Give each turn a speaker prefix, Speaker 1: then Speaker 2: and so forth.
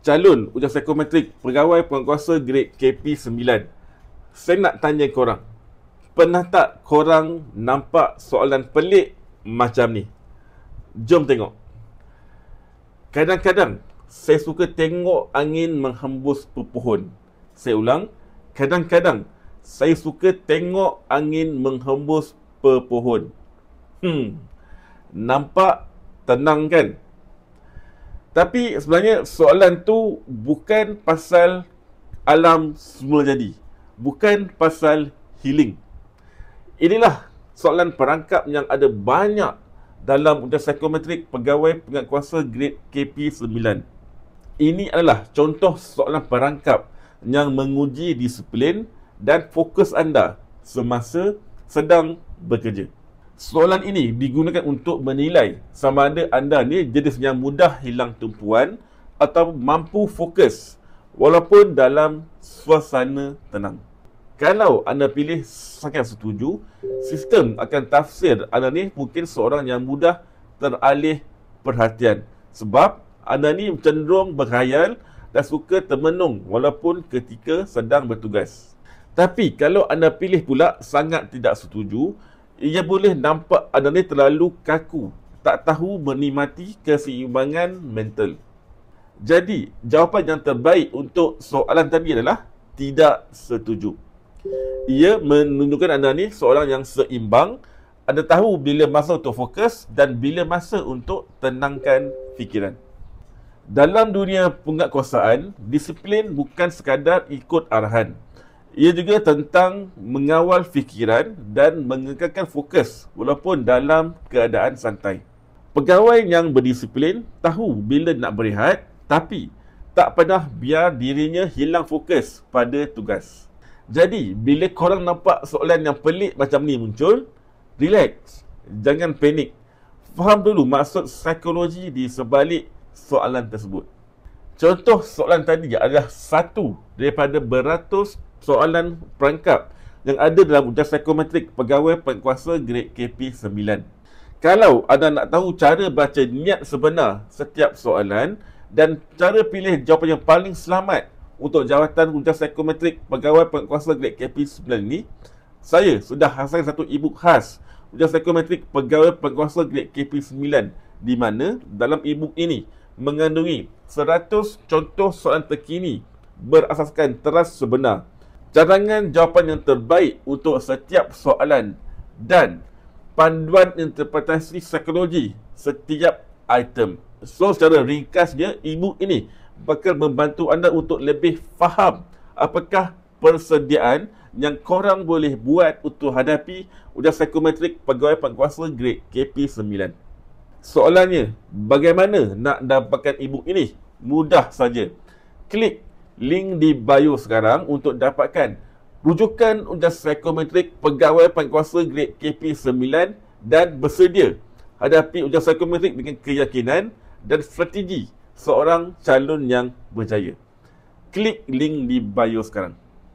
Speaker 1: calon ujian psikometrik pegawai penguasa grade KP9. Saya nak tanya korang, pernah tak korang nampak soalan pelik macam ni? Jom tengok. Kadang-kadang saya suka tengok angin menghembus pohon. Saya ulang, kadang-kadang saya suka tengok angin menghembus pohon. Nampak tenang kan? Tapi sebenarnya soalan tu bukan pasal alam semula jadi. Bukan pasal healing. Inilah soalan perangkap yang ada banyak dalam ujian psikometrik pegawai penguatkuasa grade KP9. Ini adalah contoh soalan perangkap yang menguji disiplin dan fokus anda semasa sedang bekerja. Soalan ini digunakan untuk menilai sama ada anda ni jenis yang mudah hilang tumpuan atau mampu fokus walaupun dalam suasana tenang. Kalau anda pilih sangat setuju, sistem akan tafsir anda ni mungkin seorang yang mudah teralih perhatian. Sebab anda ni cenderung berkhayal dan suka termenung walaupun ketika sedang bertugas. Tapi kalau anda pilih pula sangat tidak setuju, ia boleh nampak anda ni terlalu kaku, tak tahu menikmati keseimbangan mental. Jadi, jawapan yang terbaik untuk soalan tadi adalah tidak setuju. Ia menunjukkan anda ni seorang yang seimbang, anda tahu bila masa untuk fokus dan bila masa untuk tenangkan fikiran. Dalam dunia penguatkuasaan, disiplin bukan sekadar ikut arahan. Ia juga tentang mengawal fikiran dan mengekalkan fokus walaupun dalam keadaan santai. Pegawai yang berdisiplin tahu bila nak berehat, tapi tak pernah biar dirinya hilang fokus pada tugas. Jadi, bila korang nampak soalan yang pelik macam ni muncul, relax, jangan panik. Faham dulu maksud psikologi di sebalik soalan tersebut. Contoh soalan tadi adalah satu daripada beratus soalan perangkap yang ada dalam ujian psikometrik pegawai penguasa grade KP9. Kalau anda nak tahu cara baca niat sebenar setiap soalan dan cara pilih jawapan yang paling selamat untuk jawatan ujian psikometrik pegawai penguasa grade KP9 ini, saya sudah hasilkan satu e-book khas ujian psikometrik pegawai penguasa grade KP9 di mana dalam e-book ini mengandungi 100 contoh soalan terkini berasaskan teras sebenar, cadangan jawapan yang terbaik untuk setiap soalan dan panduan interpretasi psikologi setiap item. So, secara ringkasnya, e-book ini bakal membantu anda untuk lebih faham apakah persediaan yang korang boleh buat untuk hadapi ujian psikometrik pegawai penguasa grade KP9. Soalannya, bagaimana nak dapatkan e-book ini? Mudah saja. Klik link di bio sekarang untuk dapatkan rujukan ujian psikometrik pegawai penguasa grade KP9 dan bersedia hadapi ujian psikometrik dengan keyakinan dan strategi seorang calon yang berjaya. Klik link di bio sekarang.